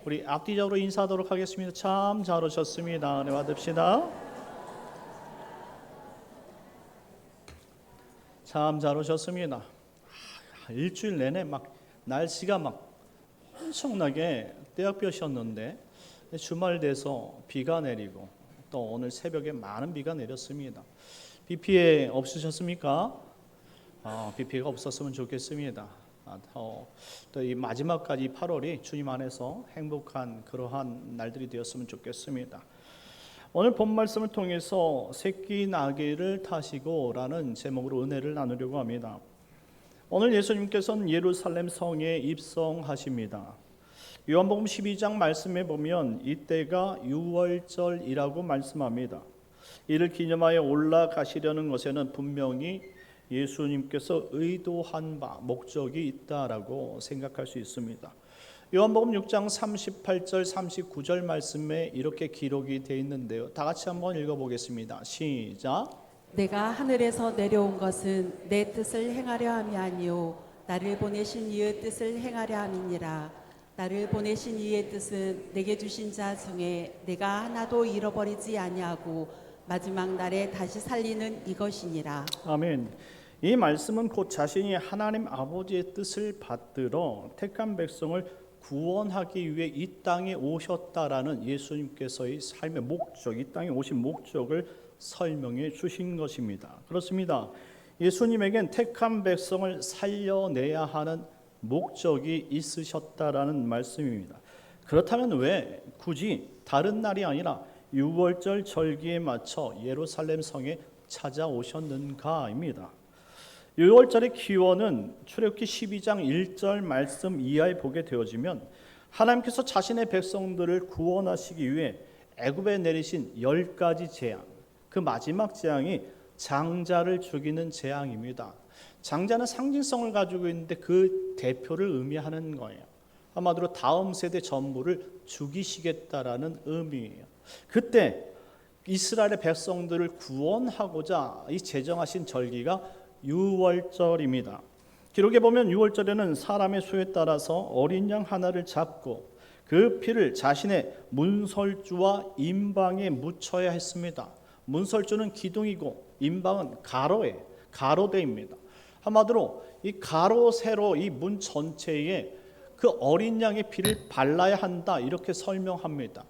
우리 앞뒤적으로 인사하도록 하겠습니다. 참 잘 오셨습니다. 은혜 받읍시다. 참 잘 오셨습니다. 일주일 내내 막 날씨가 막 엄청나게 떼약볕이었는데 주말 돼서 비가 내리고 또 오늘 새벽에 많은 비가 내렸습니다. 비 피해 없으셨습니까? 비 피해가 없었으면 좋겠습니다. 또 이 마지막까지 8월이 주님 안에서 행복한 그러한 날들이 되었으면 좋겠습니다. 오늘 본 말씀을 통해서 새끼 나귀를 타시고 라는 제목으로 은혜를 나누려고 합니다. 오늘 예수님께서는 예루살렘 성에 입성하십니다. 요한복음 12장 말씀에 보면 이때가 유월절이라고 말씀합니다. 이를 기념하여 올라가시려는 것에는 분명히 예수님께서 의도한 바 목적이 있다라고 생각할 수 있습니다. 요한복음 6장 38절 39절 말씀에 이렇게 기록이 되어 있는데요. 다 같이 한번 읽어보겠습니다. 시작. 내가 하늘에서 내려온 것은 내 뜻을 행하려 함이 아니요 나를 보내신 이의 뜻을 행하려 함이니라. 나를 보내신 이의 뜻은 내게 주신 자 중에 내가 하나도 잃어버리지 아니하고 마지막 날에 다시 살리는 이것이니라. 아멘. 이 말씀은 곧 자신이 하나님 아버지의 뜻을 받들어 택한 백성을 구원하기 위해 이 땅에 오셨다라는 예수님께서의 삶의 목적, 이 땅에 오신 목적을 설명해 주신 것입니다. 그렇습니다. 예수님에겐 택한 백성을 살려내야 하는 목적이 있으셨다라는 말씀입니다. 그렇다면 왜 굳이 다른 날이 아니라 유월절 절기에 맞춰 예루살렘 성에 찾아오셨는가입니다. 유월절의 기원은 출애굽기 12장 1절 말씀 이하에 보게 되어지면 하나님께서 자신의 백성들을 구원하시기 위해 애굽에 내리신 10가지 재앙, 그 마지막 재앙이 장자를 죽이는 재앙입니다. 장자는 상징성을 가지고 있는데 그 대표를 의미하는 거예요. 한마디로 다음 세대 전부를 죽이시겠다라는 의미예요. 그때 이스라엘의 백성들을 구원하고자 이 제정하신 절기가 유월절입니다. 기록에 보면 유월절에는 사람의 수에 따라서 어린 양 하나를 잡고 그 피를 자신의 문설주와 임방에 묻혀야 했습니다. 문설주는 기둥이고 임방은 가로대입니다. 한마디로 이 가로 세로 이 문 전체에 그 어린 양의 피를 발라야 한다 이렇게 설명합니다.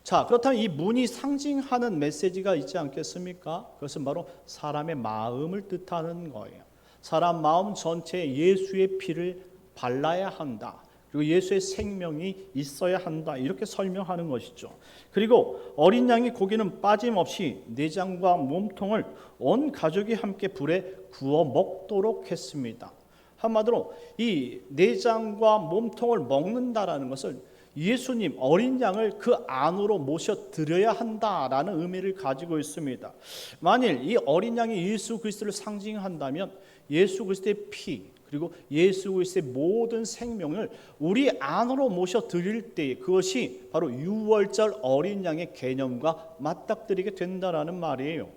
자, 그렇다면 이 문이 상징하는 메시지가 있지 않겠습니까? 그것은 바로 사람의 마음을 뜻하는 거예요. 사람 마음 전체에 예수의 피를 발라야 한다. 그리고 예수의 생명이 있어야 한다. 이렇게 설명하는 것이죠. 그리고 어린 양의 고기는 빠짐없이 내장과 몸통을 온 가족이 함께 불에 구워 먹도록 했습니다. 한마디로 이 내장과 몸통을 먹는다라는 것을 예수님 어린 양을 그 안으로 모셔드려야 한다라는 의미를 가지고 있습니다. 만일 이 어린 양이 예수 그리스도를 상징한다면 예수 그리스도의 피 그리고 예수 그리스도의 모든 생명을 우리 안으로 모셔드릴 때 그것이 바로 유월절 어린 양의 개념과 맞닥뜨리게 된다라는 말이에요.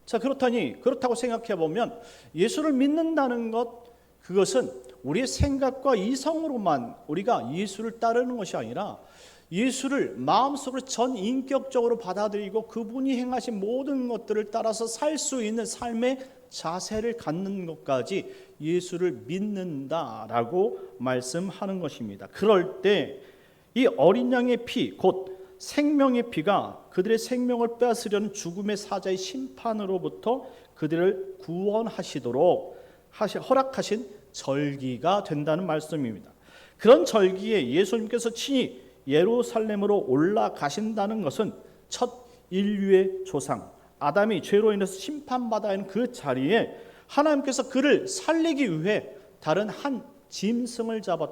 자, 그렇다고 생각해 보면 예수를 믿는다는 것 그것은 우리의 생각과 이성으로만 우리가 예수를 따르는 것이 아니라 예수를 마음속으로 전인격적으로 받아들이고 그분이 행하신 모든 것들을 따라서 살 수 있는 삶의 자세를 갖는 것까지 예수를 믿는다라고 말씀하는 것입니다. 그럴 때 이 어린 양의 피, 곧 생명의 피가 그들의 생명을 빼앗으려는 죽음의 사자의 심판으로부터 그들을 구원하시도록 허락하신 절기가 된다는 말씀입니다. 그런 절기에 예수님께서 친히 예루살렘으로 올라가신다는 것은 첫 인류의 조상 아담이 죄로 인해서 심판받아야 하는 그 자리에 하나님께서 그를 살리기 위해 다른 한 짐승을 잡았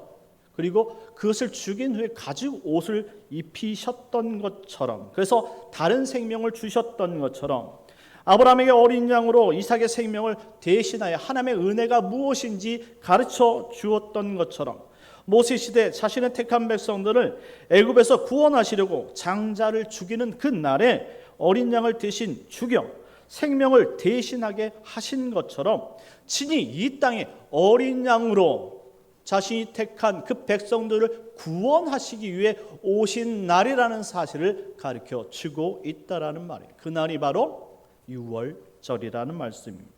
그리고 그것을 죽인 후에 가죽 옷을 입히셨던 것처럼 그래서 다른 생명을 주셨던 것처럼 아브라함에게 어린 양으로 이삭의 생명을 대신하여 하나님의 은혜가 무엇인지 가르쳐 주었던 것처럼 모세 시대 자신의 택한 백성들을 애굽에서 구원하시려고 장자를 죽이는 그 날에 어린 양을 대신 죽여 생명을 대신하게 하신 것처럼 친히 이 땅에 어린 양으로 자신이 택한 그 백성들을 구원하시기 위해 오신 날이라는 사실을 가르쳐 주고 있다라는 말이에요. 그 날이 바로 유월절이라는 말씀입니다.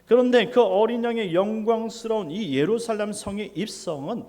그런데 그 어린 양의 영광스러운 이 예루살렘 성의 입성은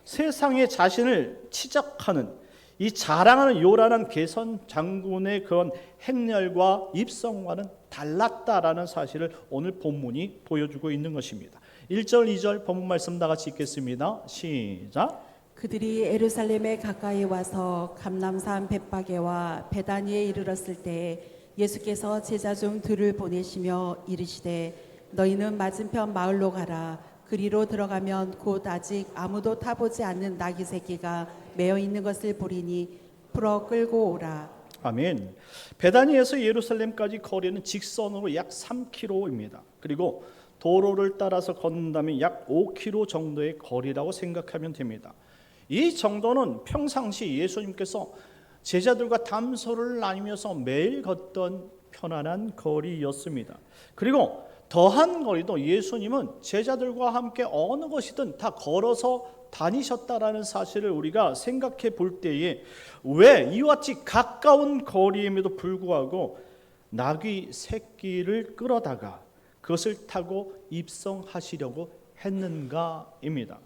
세상에 자신을 치적하는 이 자랑하는 요란한 개선 장군의 그런 행렬과 입성과는 달랐다라는 사실을 오늘 본문이 보여주고 있는 것입니다. 1절, 2절 본문 말씀 다 같이 읽겠습니다. 시작. 그들이 예루살렘에 가까이 와서 감람산 벳바게와 베다니에 이르렀을 때 예수께서 제자 중 둘을 보내시며 이르시되 너희는 맞은편 마을로 가라. 그리로 들어가면 곧 아직 아무도 타보지 않는 나귀 새끼가 매어 있는 것을 보리니 풀어 끌고 오라. 아멘. 베다니에서 예루살렘까지 거리는 직선으로 약 3km입니다. 그리고 도로를 따라서 걷는다면 약 5km 정도의 거리라고 생각하면 됩니다. 이 정도는 평상시 예수님께서 제자들과 담소를 나누면서 매일 걷던 편안한 거리였습니다. 그리고 더한 거리도 예수님은 제자들과 함께 어느 곳이든 다 걸어서 다니셨다라는 사실을 우리가 생각해 볼 때에 왜 이와 같이 가까운 거리임에도 불구하고 나귀 새끼를 끌어다가 그것을 타고 입성하시려고 했는가입니다.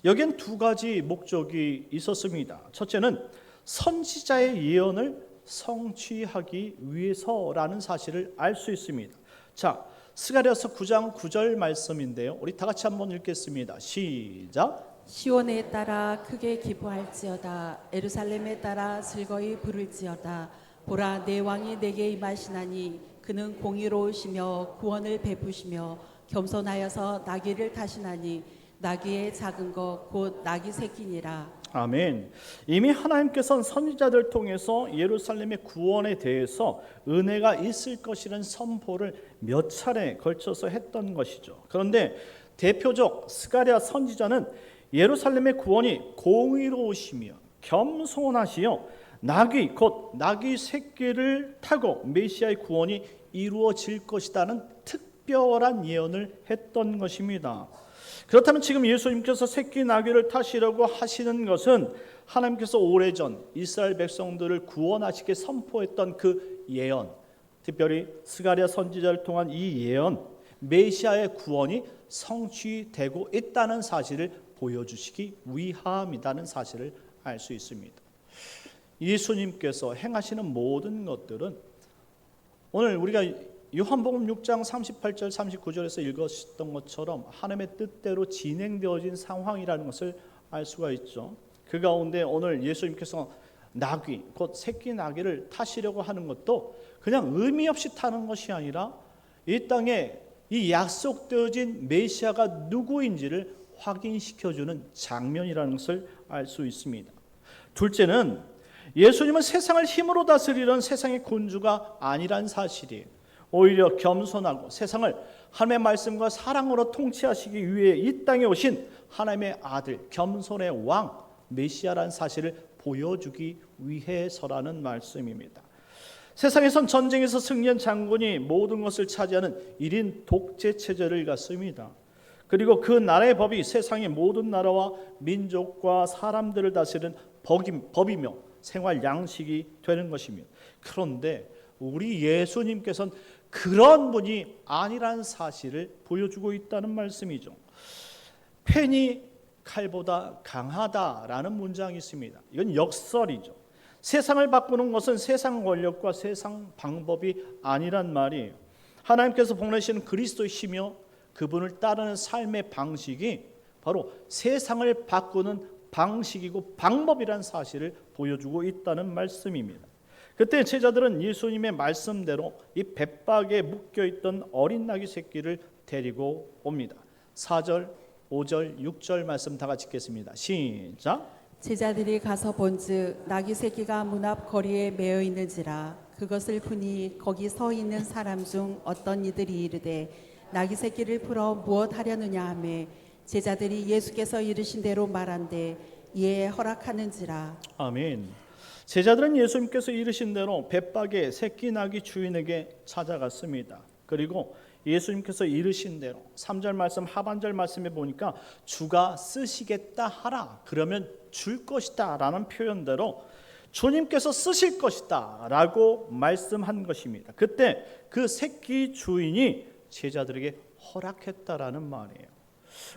여기엔 두 가지 목적이 있었습니다. 첫째는 선지자의 예언을 성취하기 위해서라는 사실을 알 수 있습니다. 자, 스가랴서 9장 9절 말씀인데요. 우리 다 같이 한번 읽겠습니다. 시작. 시온에 따라 크게 기뻐할지어다. 예루살렘에 따라 즐거이 부를지어다. 보라, 내 왕이 내게 임하시나니 그는 공의로우시며 구원을 베푸시며 겸손하여서 나귀를 타시나니 나귀의 작은 것 곧 나귀 새끼니라. 아멘. 이미 하나님께서는 선지자들 통해서 예루살렘의 구원에 대해서 은혜가 있을 것이라는 선포를 몇 차례 걸쳐서 했던 것이죠. 그런데 대표적 스가랴 선지자는 예루살렘의 구원이 공의로우시며 겸손하시며 나귀 곧 나귀 새끼를 타고 메시아의 구원이 이루어질 것이라는 특별한 예언을 했던 것입니다. 그렇다면 지금 예수님께서 새끼 나귀를 타시려고 하시는 것은 하나님께서 오래전 이스라엘 백성들을 구원하시게 선포했던 그 예언, 특별히 스가랴 선지자를 통한 이 예언, 메시아의 구원이 성취되고 있다는 사실을 보여주시기 위함이라는 사실을 알 수 있습니다. 예수님께서 행하시는 모든 것들은 오늘 우리가 요한복음 6장 38절 39절에서 읽었던 것처럼 하나님의 뜻대로 진행되어진 상황이라는 것을 알 수가 있죠. 그 가운데 오늘 예수님께서 나귀 곧 새끼 나귀를 타시려고 하는 것도 그냥 의미 없이 타는 것이 아니라 이 땅에 이 약속되어진 메시아가 누구인지를 확인시켜주는 장면이라는 것을 알 수 있습니다. 둘째는 예수님은 세상을 힘으로 다스리는 세상의 군주가 아니란 사실이에요. 오히려 겸손하고 세상을 하나님의 말씀과 사랑으로 통치하시기 위해 이 땅에 오신 하나님의 아들, 겸손의 왕, 메시아라는 사실을 보여주기 위해서라는 말씀입니다. 세상에선 전쟁에서 승리한 장군이 모든 것을 차지하는 1인 독재 체제를 갖습니다. 그리고 그 나라의 법이 세상의 모든 나라와 민족과 사람들을 다스리는 법이며 생활 양식이 되는 것입니다. 그런데 우리 예수님께서는 그런 분이 아니라는 사실을 보여주고 있다는 말씀이죠. 펜이 칼보다 강하다라는 문장이 있습니다. 이건 역설이죠. 세상을 바꾸는 것은 세상 권력과 세상 방법이 아니란 말이에요. 하나님께서 보내시는 그리스도이시며 그분을 따르는 삶의 방식이 바로 세상을 바꾸는 방식이고 방법이라는 사실을 보여주고 있다는 말씀입니다. 그때 제자들은 예수님의 말씀대로 이 벳박에 묶여있던 어린 나귀 새끼를 데리고 옵니다. 4절, 5절, 6절 말씀 다 같이 읽겠습니다. 시작. 제자들이 가서 본즉 나귀 새끼가 문 앞 거리에 매어 있는지라. 그것을 보니 거기 서 있는 사람 중 어떤 이들이 이르되 나귀 새끼를 풀어 무엇 하려느냐 하매 제자들이 예수께서 이르신 대로 말한대 이에 허락하는지라. 아멘. 제자들은 예수님께서 이르신 대로 벳박의 새끼 나귀 주인에게 찾아갔습니다. 그리고 예수님께서 이르신 대로 3절 말씀 하반절 말씀에 보니까 주가 쓰시겠다 하라 그러면 줄 것이다 라는 표현대로 주님께서 쓰실 것이다 라고 말씀한 것입니다. 그때 그 새끼 주인이 제자들에게 허락했다라는 말이에요.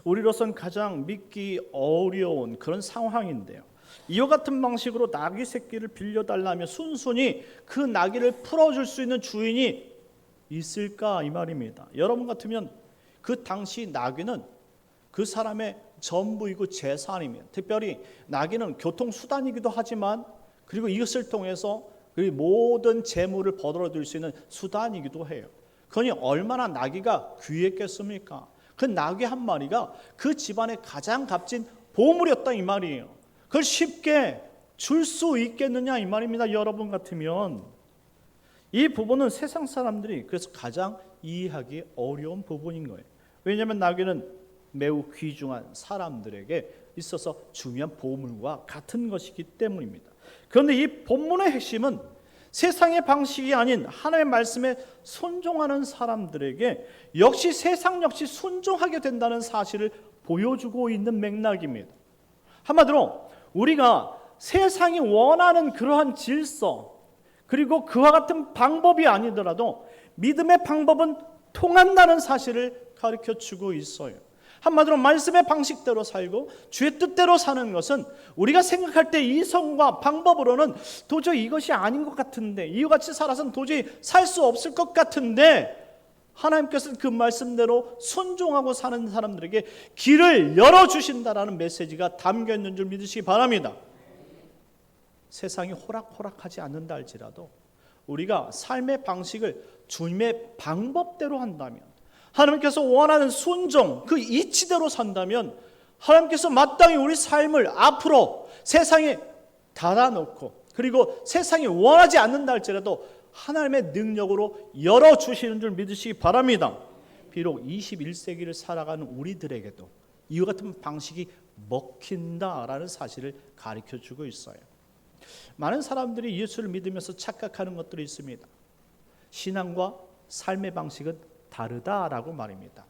우리로선 가장 믿기 어려운 그런 상황인데요. 이와 같은 방식으로 나귀 새끼를 빌려달라며 순순히 그 나귀를 풀어줄 수 있는 주인이 있을까 이 말입니다. 여러분 같으면 그 당시 나귀는 그 사람의 전부이고 재산입니다. 특별히 나귀는 교통수단이기도 하지만 그리고 이것을 통해서 그 모든 재물을 벌어들일 수 있는 수단이기도 해요. 그러니 얼마나 나귀가 귀했겠습니까? 그 나귀 한 마리가 그 집안의 가장 값진 보물이었다 이 말이에요. 그걸 쉽게 줄 수 있겠느냐 이 말입니다. 여러분 같으면 이 부분은 세상 사람들이 그래서 가장 이해하기 어려운 부분인 거예요. 왜냐하면 나귀는 매우 귀중한 사람들에게 있어서 중요한 보물과 같은 것이기 때문입니다. 그런데 이 본문의 핵심은 세상의 방식이 아닌 하나님의 말씀에 순종하는 사람들에게 역시 세상 역시 순종하게 된다는 사실을 보여주고 있는 맥락입니다. 한마디로 우리가 세상이 원하는 그러한 질서 그리고 그와 같은 방법이 아니더라도 믿음의 방법은 통한다는 사실을 가르쳐주고 있어요. 한마디로 말씀의 방식대로 살고 주의 뜻대로 사는 것은 우리가 생각할 때 이성과 방법으로는 도저히 이것이 아닌 것 같은데 이와 같이 살아서는 도저히 살 수 없을 것 같은데 하나님께서는 그 말씀대로 순종하고 사는 사람들에게 길을 열어주신다라는 메시지가 담겨있는 줄 믿으시기 바랍니다. 세상이 호락호락하지 않는다 할지라도 우리가 삶의 방식을 주님의 방법대로 한다면 하나님께서 원하는 순종 그 이치대로 산다면 하나님께서 마땅히 우리 삶을 앞으로 세상에 달아놓고 그리고 세상이 원하지 않는다 할지라도 하나님의 능력으로 열어주시는 줄 믿으시기 바랍니다. 비록 21세기를 살아가는 우리들에게도 이와 같은 방식이 먹힌다라는 사실을 가르쳐주고 있어요. 많은 사람들이 예수를 믿으면서 착각하는 것들이 있습니다. 신앙과 삶의 방식은 다르다라고 말입니다.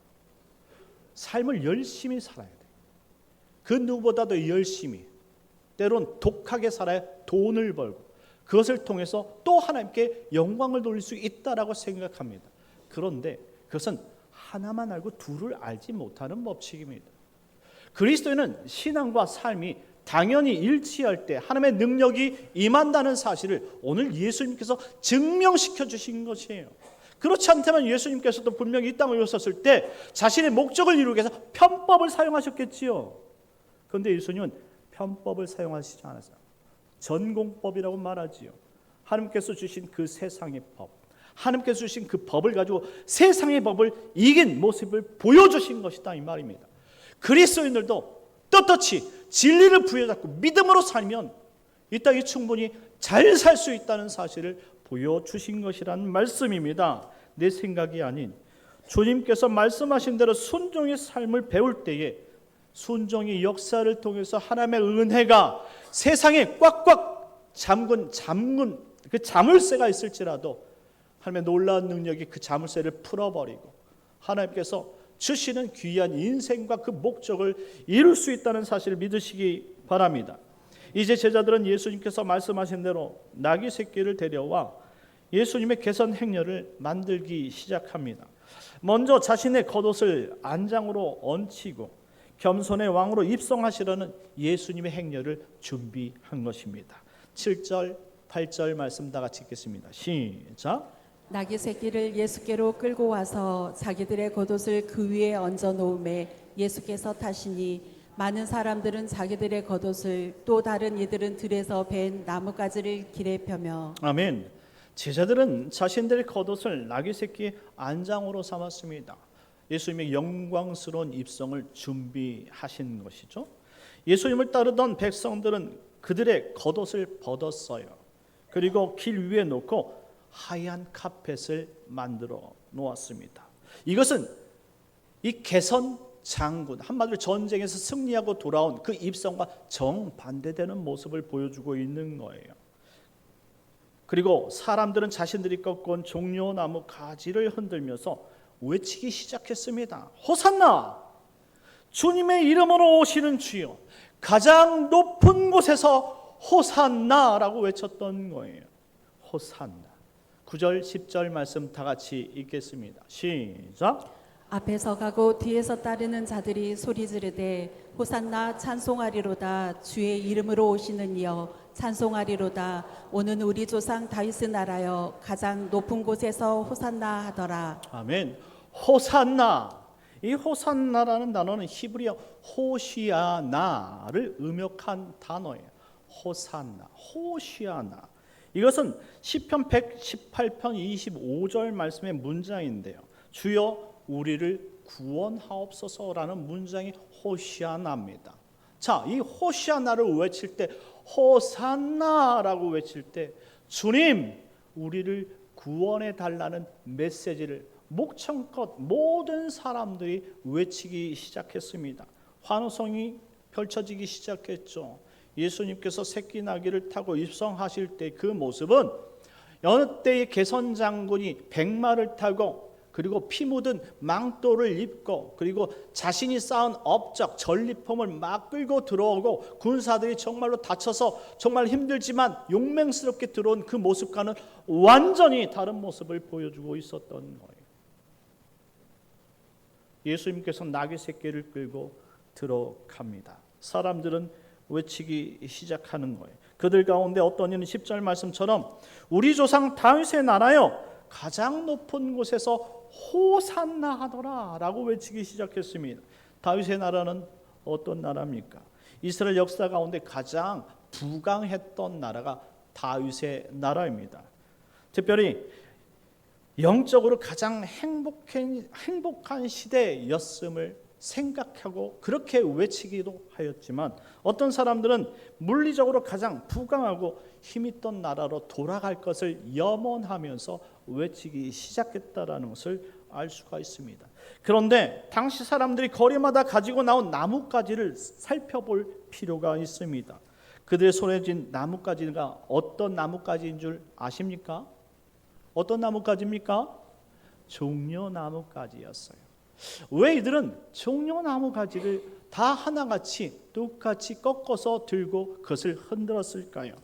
삶을 열심히 살아야 돼요. 그 누구보다도 열심히 때론 독하게 살아야 돈을 벌고 그것을 통해서 또 하나님께 영광을 돌릴 수 있다라고 생각합니다. 그런데 그것은 하나만 알고 둘을 알지 못하는 법칙입니다. 그리스도인은 신앙과 삶이 당연히 일치할 때 하나님의 능력이 임한다는 사실을 오늘 예수님께서 증명시켜 주신 것이에요. 그렇지 않다면 예수님께서도 분명히 이 땅을 오셨을 때 자신의 목적을 이루기 위해서 편법을 사용하셨겠지요. 그런데 예수님은 편법을 사용하시지 않았어요. 전공법이라고 말하지요. 하나님께서 주신 그 세상의 법, 하나님께서 주신 그 법을 가지고 세상의 법을 이긴 모습을 보여주신 것이다 이 말입니다. 그리스도인들도 떳떳이 진리를 부여잡고 믿음으로 살면 이 땅이 충분히 잘 살 수 있다는 사실을 보여주신 것이라는 말씀입니다. 내 생각이 아닌 주님께서 말씀하신 대로 순종의 삶을 배울 때에 순종의 역사를 통해서 하나님의 은혜가 세상에 꽉꽉 잠근 그 자물쇠가 있을지라도 하나님의 놀라운 능력이 그 자물쇠를 풀어버리고 하나님께서 주시는 귀한 인생과 그 목적을 이룰 수 있다는 사실을 믿으시기 바랍니다. 이제 제자들은 예수님께서 말씀하신 대로 나귀 새끼를 데려와 예수님의 개선 행렬을 만들기 시작합니다. 먼저 자신의 겉옷을 안장으로 얹히고 겸손의 왕으로 입성하시려는 예수님의 행렬을 준비한 것입니다. 7절, 8절 말씀 다 같이 읽겠습니다. 시작. 나귀 새끼를 예수께로 끌고 와서 자기들의 겉옷을 그 위에 얹어 놓음에 예수께서 타시니 많은 사람들은 자기들의 겉옷을 또 다른 이들은 들에서 벤 나뭇가지를 길에 펴며 아멘. 제자들은 자신들의 겉옷을 나귀 새끼 안장으로 삼았습니다. 예수님의 영광스러운 입성을 준비하신 것이죠. 예수님을 따르던 백성들은 그들의 겉옷을 벗었어요. 그리고 길 위에 놓고 하얀 카펫을 만들어 놓았습니다. 이것은 이 개선 장군, 한마디로 전쟁에서 승리하고 돌아온 그 입성과 정반대되는 모습을 보여주고 있는 거예요. 그리고 사람들은 자신들이 꺾은 종려나무 가지를 흔들면서 외치기 시작했습니다. 호산나! 주님의 이름으로 오시는 주여, 가장 높은 곳에서 호산나라고 외쳤던 거예요. 호산나. 9절 10절 말씀 다 같이 읽겠습니다. 시작. 앞에서 가고 뒤에서 따르는 자들이 소리 지르되 호산나 찬송하리로다. 주의 이름으로 오시는 이여 찬송하리로다. 오는 우리 조상 다윗의 나라여 가장 높은 곳에서 호산나 하더라. 아멘. 호산나. 이 호산나라는 단어는 히브리어 호시아나를 음역한 단어예요. 호산나, 호시아나. 이것은 시편 118편 25절 말씀의 문장인데요. 주여 우리를 구원하옵소서라는 문장이 호시아나입니다. 자, 이 호시아나를 외칠 때, 호산나라고 외칠 때 주님 우리를 구원해 달라는 메시지를 목청껏 모든 사람들이 외치기 시작했습니다. 환호성이 펼쳐지기 시작했죠. 예수님께서 새끼 나귀를 타고 입성하실 때 그 모습은 여느 때의 개선 장군이 백마를 타고 그리고 피 묻은 망토를 입고 그리고 자신이 쌓은 업적 전리품을 막 끌고 들어오고 군사들이 정말로 다쳐서 정말 힘들지만 용맹스럽게 들어온 그 모습과는 완전히 다른 모습을 보여주고 있었던 거예요. 예수님께서 나귀 새끼를 끌고 들어갑니다. 사람들은 외치기 시작하는 거예요. 그들 가운데 어떤 이는 10절 말씀처럼 우리 조상 다윗의 나라여 가장 높은 곳에서 호산나 하더라 라고 외치기 시작했습니다. 다윗의 나라는 어떤 나라입니까? 이스라엘 역사 가운데 가장 부강했던 나라가 다윗의 나라입니다. 특별히 영적으로 가장 행복한 시대였음을 생각하고 그렇게 외치기도 하였지만 어떤 사람들은 물리적으로 가장 부강하고 힘있던 나라로 돌아갈 것을 염원하면서 외치기 시작했다라는 것을 알 수가 있습니다. 그런데 당시 사람들이 거리마다 가지고 나온 나뭇가지를 살펴볼 필요가 있습니다. 그들의 손에 쥔 나뭇가지가 어떤 나뭇가지인 줄 아십니까? 어떤 나뭇가지입니까? 종려나뭇가지였어요. 왜 이들은 종려나무 가지를 다 하나같이 똑같이 꺾어서 들고 그것을 흔들었을까요?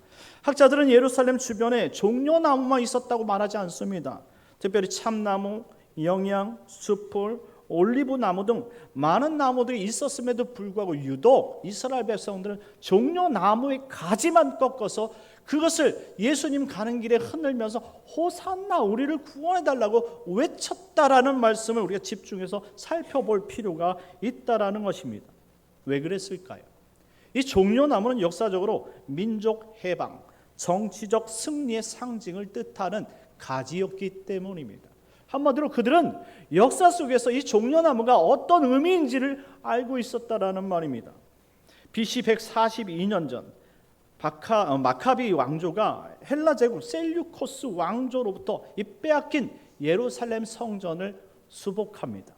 학자들은 예루살렘 주변에 종려나무만 있었다고 말하지 않습니다. 특별히 참나무, 영양, 수풀, 올리브나무 등 많은 나무들이 있었음에도 불구하고 유독 이스라엘 백성들은 종려나무의 가지만 꺾어서 그것을 예수님 가는 길에 흔들면서 호산나 우리를 구원해달라고 외쳤다라는 말씀을 우리가 집중해서 살펴볼 필요가 있다라는 것입니다. 왜 그랬을까요? 이 종려나무는 역사적으로 민족 해방, 정치적 승리의 상징을 뜻하는 가지였기 때문입니다. 한마디로 그들은 역사 속에서 이 종려나무가 어떤 의미인지를 알고 있었다라는 말입니다. BC 142년 전 마카비 왕조가 헬라 제국 셀류코스 왕조로부터 이 빼앗긴 예루살렘 성전을 수복합니다.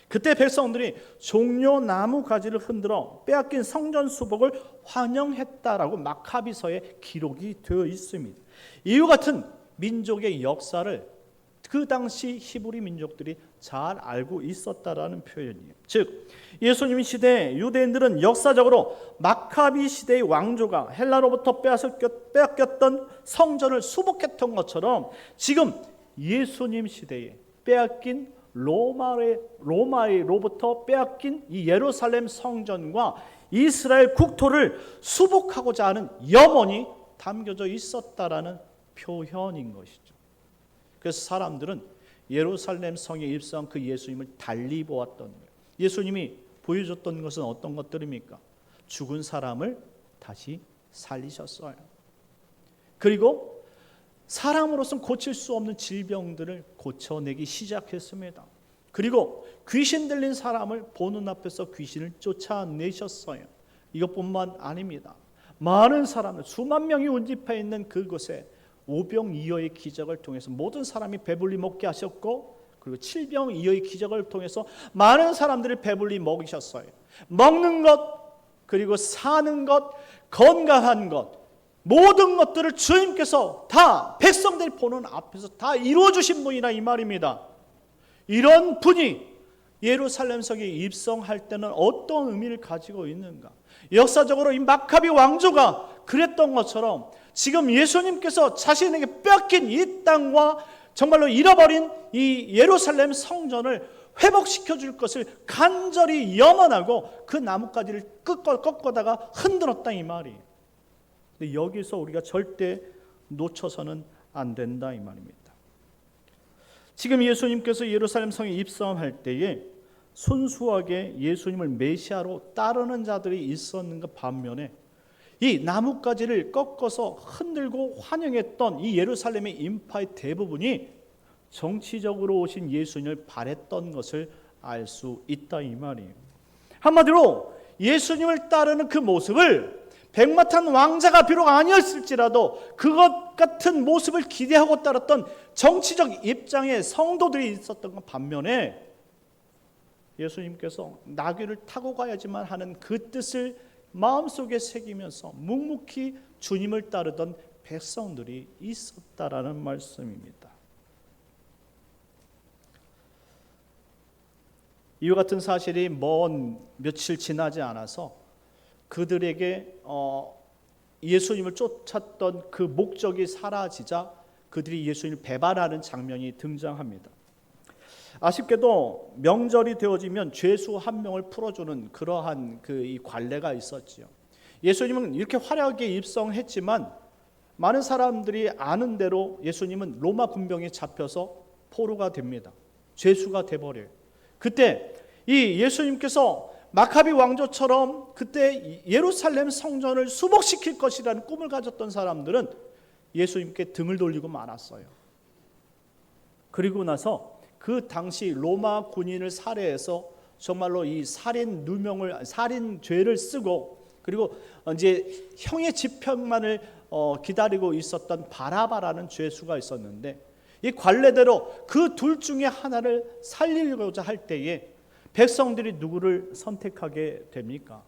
그때 백성들이 종려나무 가지를 흔들어 빼앗긴 성전 수복을 환영했다라고 마카비서에 기록이 되어 있습니다. 이와 같은 민족의 역사를 그 당시 히브리 민족들이 잘 알고 있었다라는 표현이에요. 즉 예수님 시대에 유대인들은 역사적으로 마카비 시대의 왕조가 헬라로부터 빼앗겼던 성전을 수복했던 것처럼 지금 예수님 시대에 빼앗긴 로마로부터 빼앗긴 이 예루살렘 성전과 이스라엘 국토를 수복하고자 하는 염원이 담겨져 있었다라는 표현인 것이죠. 그래서 사람들은 예루살렘 성에 입성한 그 예수님을 달리 보았던 거예요. 예수님이 보여줬던 것은 어떤 것들입니까? 죽은 사람을 다시 살리셨어요. 그리고 사람으로서는 고칠 수 없는 질병들을 고쳐내기 시작했습니다. 그리고 귀신 들린 사람을 보는 앞에서 귀신을 쫓아내셨어요. 이것뿐만 아닙니다. 많은 사람들, 수만 명이 운집해 있는 그곳에 오병이어의 기적을 통해서 모든 사람이 배불리 먹게 하셨고 그리고 칠병이어의 기적을 통해서 많은 사람들을 배불리 먹이셨어요. 먹는 것 그리고 사는 것 건강한 것 모든 것들을 주님께서 다 백성들이 보는 앞에서 다 이루어 주신 분이라 이 말입니다. 이런 분이 예루살렘 성에 입성할 때는 어떤 의미를 가지고 있는가? 역사적으로 이 마카비 왕조가 그랬던 것처럼 지금 예수님께서 자신에게 뺏긴 이 땅과 정말로 잃어버린 이 예루살렘 성전을 회복시켜 줄 것을 간절히 염원하고 그 나뭇가지를 꺾어다가 흔들었다 이 말이에요. 근데 여기서 우리가 절대 놓쳐서는 안 된다 이 말입니다. 지금 예수님께서 예루살렘 성에 입성할 때에 순수하게 예수님을 메시아로 따르는 자들이 있었는가 반면에 이 나뭇가지를 꺾어서 흔들고 환영했던 이 예루살렘의 인파의 대부분이 정치적으로 오신 예수님을 바랬던 것을 알 수 있다 이 말이에요. 한마디로 예수님을 따르는 그 모습을 백마탄 왕자가 비록 아니었을지라도 그것 같은 모습을 기대하고 따랐던 정치적 입장의 성도들이 있었던 것 반면에 예수님께서 나귀를 타고 가야지만 하는 그 뜻을 마음속에 새기면서 묵묵히 주님을 따르던 백성들이 있었다라는 말씀입니다. 이와 같은 사실이 먼 며칠 지나지 않아서 그들에게 예수님을 쫓았던 그 목적이 사라지자 그들이 예수님을 배반하는 장면이 등장합니다. 아쉽게도 명절이 되어지면 죄수 한 명을 풀어주는 그러한 이 관례가 있었지요. 예수님은 이렇게 화려하게 입성했지만 많은 사람들이 아는 대로 예수님은 로마 군병에 잡혀서 포로가 됩니다. 죄수가 돼버려요. 그때 이 예수님께서 마카비 왕조처럼 그때 예루살렘 성전을 수복시킬 것이라는 꿈을 가졌던 사람들은 예수님께 등을 돌리고 말았어요. 그리고 나서 그 당시 로마 군인을 살해해서 정말로 이 살인 누명을 살인 죄를 쓰고 그리고 이제 형의 집행만을 기다리고 있었던 바라바라는 죄수가 있었는데 이 관례대로 그 둘 중에 하나를 살리고자 할 때에 백성들이 누구를 선택하게 됩니까?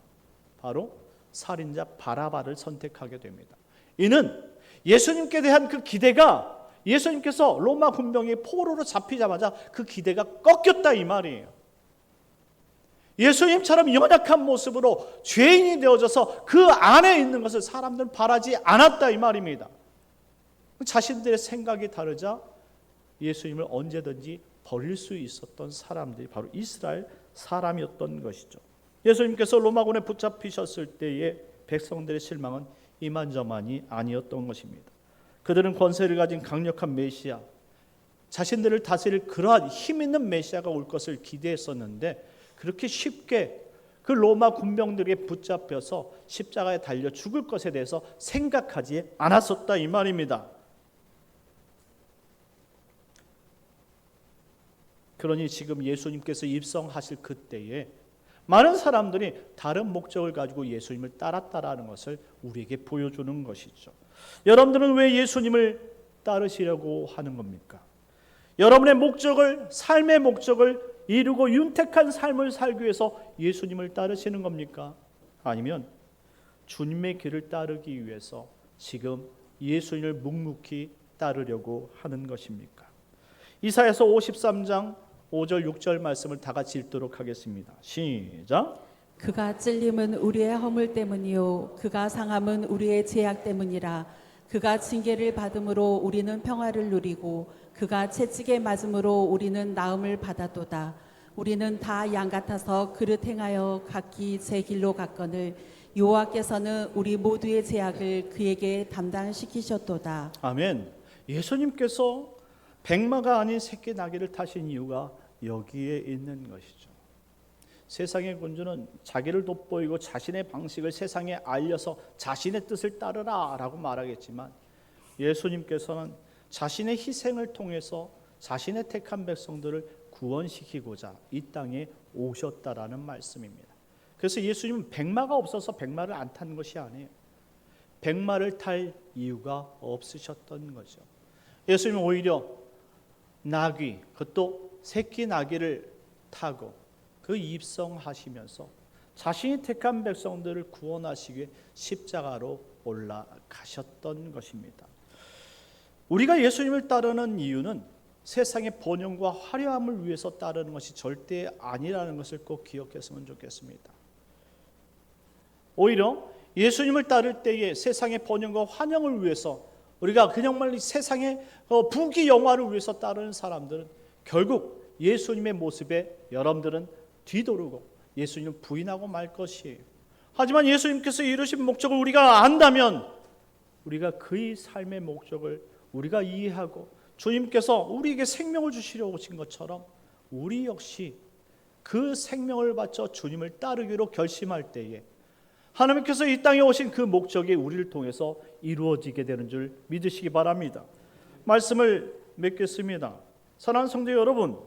바로 살인자 바라바를 선택하게 됩니다. 이는 예수님께 대한 그 기대가 예수님께서 로마 군병이 포로로 잡히자마자 그 기대가 꺾였다 이 말이에요. 예수님처럼 연약한 모습으로 죄인이 되어져서 그 안에 있는 것을 사람들은 바라지 않았다 이 말입니다. 자신들의 생각이 다르자 예수님을 언제든지 버릴 수 있었던 사람들이 바로 이스라엘 사람이었던 것이죠. 예수님께서 로마군에 붙잡히셨을 때의 백성들의 실망은 이만저만이 아니었던 것입니다. 그들은 권세를 가진 강력한 메시아, 자신들을 다스릴 그러한 힘 있는 메시아가 올 것을 기대했었는데 그렇게 쉽게 그 로마 군병들에게 붙잡혀서 십자가에 달려 죽을 것에 대해서 생각하지 않았었다 이 말입니다. 그러니 지금 예수님께서 입성하실 그때에 많은 사람들이 다른 목적을 가지고 예수님을 따랐다라는 것을 우리에게 보여주는 것이죠. 여러분들은 왜 예수님을 따르시려고 하는 겁니까? 여러분의 목적을, 삶의 목적을 이루고 윤택한 삶을 살기 위해서 예수님을 따르시는 겁니까? 아니면 주님의 길을 따르기 위해서 지금 예수님을 묵묵히 따르려고 하는 것입니까? 이사야서 53장 5절 6절 말씀을 다 같이 읽도록 하겠습니다. 시작. 그가 찔림은 우리의 허물 때문이요 그가 상함은 우리의 죄악 때문이라. 그가 징계를 받음으로 우리는 평화를 누리고 그가 채찍에 맞음으로 우리는 나음을 받았도다. 우리는 다 양 같아서 그릇 행하여 각기 제 길로 갔거늘 여호와께서는 우리 모두의 죄악을 그에게 담당시키셨도다. 아멘. 예수님께서 백마가 아닌 새끼 나귀를 타신 이유가 여기에 있는 것이죠. 세상의 군주는 자기를 돋보이고 자신의 방식을 세상에 알려서 자신의 뜻을 따르라 라고 말하겠지만 예수님께서는 자신의 희생을 통해서 자신의 택한 백성들을 구원시키고자 이 땅에 오셨다라는 말씀입니다. 그래서 예수님은 백마가 없어서 백마를 안 탄 것이 아니에요. 백마를 탈 이유가 없으셨던 거죠. 예수님은 오히려 나귀, 그것도 새끼 나귀를 타고 그 입성하시면서 자신이 택한 백성들을 구원하시기 위해 십자가로 올라가셨던 것입니다. 우리가 예수님을 따르는 이유는 세상의 번영과 화려함을 위해서 따르는 것이 절대 아니라는 것을 꼭 기억했으면 좋겠습니다. 오히려 예수님을 따를 때에 세상의 번영과 환영을 위해서 우리가 그냥 말로 세상의 부귀 영화를 위해서 따르는 사람들은 결국 예수님의 모습에 여러분들은 뒤도르고 예수님을 부인하고 말 것이에요. 하지만 예수님께서 이루신 목적을 우리가 안다면 우리가 그의 삶의 목적을 우리가 이해하고 주님께서 우리에게 생명을 주시려고 오신 것처럼 우리 역시 그 생명을 바쳐 주님을 따르기로 결심할 때에 하나님께서 이 땅에 오신 그 목적이 우리를 통해서 이루어지게 되는 줄 믿으시기 바랍니다. 말씀을 맺겠습니다. 사랑하는 성도 여러분,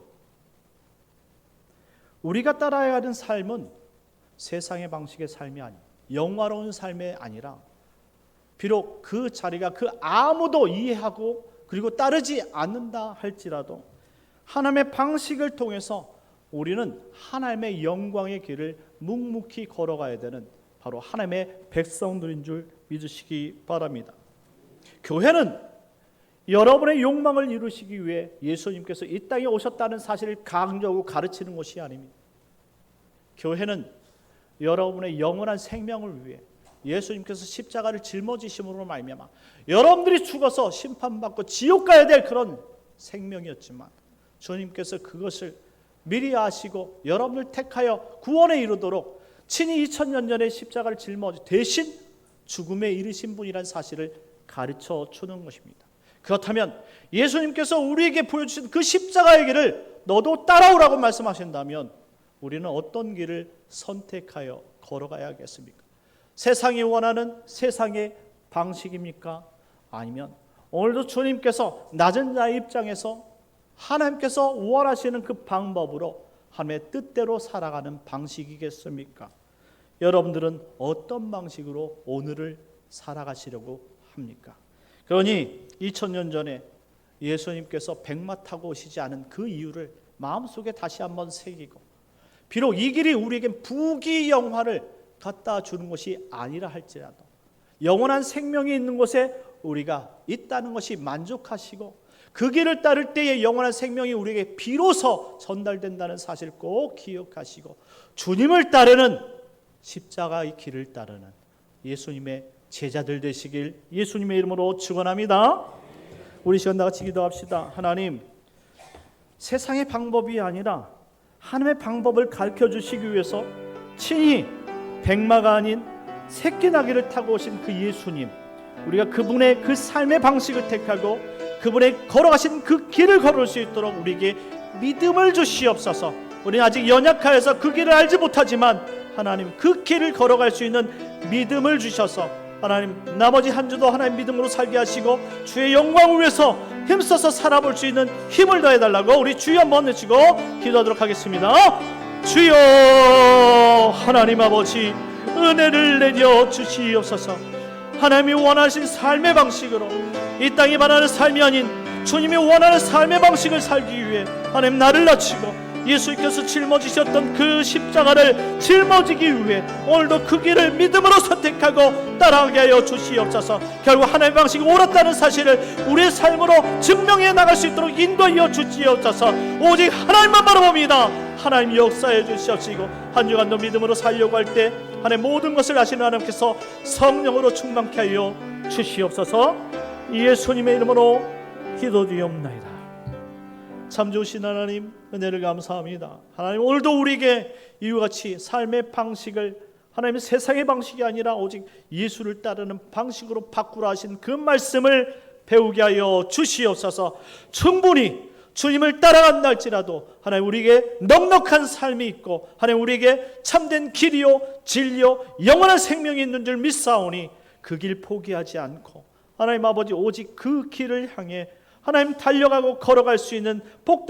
우리가 따라야 하는 삶은 세상의 방식의 삶이 아니에요. 영화로운 삶이 아니라 비록 그 자리가 그 아무도 이해하고 그리고 따르지 않는다 할지라도 하나님의 방식을 통해서 우리는 하나님의 영광의 길을 묵묵히 걸어가야 되는 바로 하나님의 백성들인 줄 믿으시기 바랍니다. 교회는 여러분의 욕망을 이루시기 위해 예수님께서 이 땅에 오셨다는 사실을 강조하고 가르치는 것이 아닙니다. 교회는 여러분의 영원한 생명을 위해 예수님께서 십자가를 짊어지심으로 말미암아 여러분들이 죽어서 심판받고 지옥 가야 될 그런 생명이었지만 주님께서 그것을 미리 아시고 여러분을 택하여 구원에 이르도록 친히 2000년 전에 십자가를 짊어지 대신 죽음에 이르신 분이라는 사실을 가르쳐 주는 것입니다. 그렇다면 예수님께서 우리에게 보여주신 그 십자가의 길을 너도 따라오라고 말씀하신다면 우리는 어떤 길을 선택하여 걸어가야겠습니까? 세상이 원하는 세상의 방식입니까? 아니면 오늘도 주님께서 낮은 자의 입장에서 하나님께서 원하시는 그 방법으로 하나님의 뜻대로 살아가는 방식이겠습니까? 여러분들은 어떤 방식으로 오늘을 살아가시려고 합니까? 그러니 2000년 전에 예수님께서 백마 타고 오시지 않은 그 이유를 마음속에 다시 한번 새기고 비록 이 길이 우리에게 부귀 영화를 갖다 주는 것이 아니라 할지라도 영원한 생명이 있는 곳에 우리가 있다는 것이 만족하시고 그 길을 따를 때에 영원한 생명이 우리에게 비로소 전달된다는 사실을 꼭 기억하시고 주님을 따르는 십자가의 길을 따르는 예수님의 제자들 되시길 예수님의 이름으로 축원합니다. 우리 시간 다 같이 기도합시다. 하나님, 세상의 방법이 아니라 하나님의 방법을 가르쳐 주시기 위해서 친히 백마가 아닌 새끼 나귀를 타고 오신 그 예수님, 우리가 그분의 그 삶의 방식을 택하고 그분의 걸어가신 그 길을 걸을 수 있도록 우리에게 믿음을 주시옵소서. 우리는 아직 연약하여서 그 길을 알지 못하지만 하나님 그 길을 걸어갈 수 있는 믿음을 주셔서 하나님 나머지 한 주도 하나님 믿음으로 살게 하시고 주의 영광을 위해서 힘써서 살아볼 수 있는 힘을 더해달라고 우리 주여 한번 외치고 기도하도록 하겠습니다. 주여 하나님 아버지 은혜를 내려 주시옵소서. 하나님이 원하신 삶의 방식으로 이 땅에 바라는 삶이 아닌 주님이 원하는 삶의 방식을 살기 위해 하나님 나를 낮추고 예수께서 짊어지셨던 그 십자가를 짊어지기 위해 오늘도 그 길을 믿음으로 선택하고 따라가게 하여 주시옵소서. 결국 하나님의 방식이 옳았다는 사실을 우리의 삶으로 증명해 나갈 수 있도록 인도하여 주시옵소서. 오직 하나님만 바라봅니다. 하나님 역사해 주시옵시고 한 주간도 믿음으로 살려고 할 때 하나님 모든 것을 아시는 하나님께서 성령으로 충만케 하여 주시옵소서. 예수님의 이름으로 기도드리옵나이다. 참 좋으신 하나님 은혜를 감사합니다. 하나님 오늘도 우리에게 이와 같이 삶의 방식을 하나님의 세상의 방식이 아니라 오직 예수를 따르는 방식으로 바꾸라 하신 그 말씀을 배우게 하여 주시옵소서. 충분히 주님을 따라간다 할지라도 하나님 우리에게 넉넉한 삶이 있고 하나님 우리에게 참된 길이요 진리요 영원한 생명이 있는 줄 믿사오니 그 길 포기하지 않고 하나님 아버지 오직 그 길을 향해 하나님 달려가고 걸어갈 수 있는 복